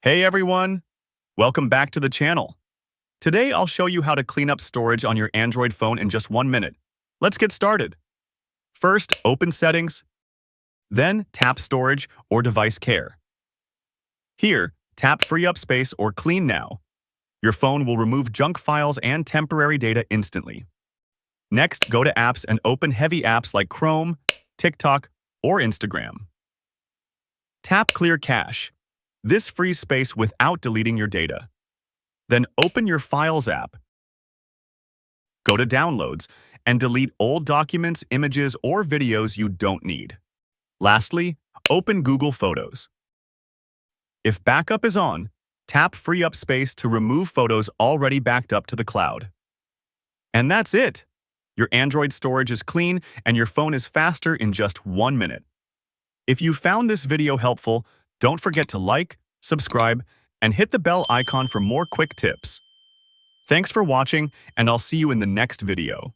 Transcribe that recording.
Hey everyone! Welcome back to the channel. Today I'll show you how to clean up storage on your Android phone in just 1 minute. Let's get started. First, open Settings, then tap Storage or Device Care. Here, tap Free Up Space or Clean Now. Your phone will remove junk files and temporary data instantly. Next, go to Apps and open heavy apps like Chrome, TikTok, or Instagram. Tap Clear Cache. This frees space without deleting your data. Then open your Files app. Go to Downloads and delete old documents, images, or videos you don't need. Lastly, open Google Photos. If backup is on, tap Free Up Space to remove photos already backed up to the cloud. And that's it! Your Android storage is clean and your phone is faster in just 1 minute. If you found this video helpful, don't forget to like, subscribe, and hit the bell icon for more quick tips. Thanks for watching, and I'll see you in the next video.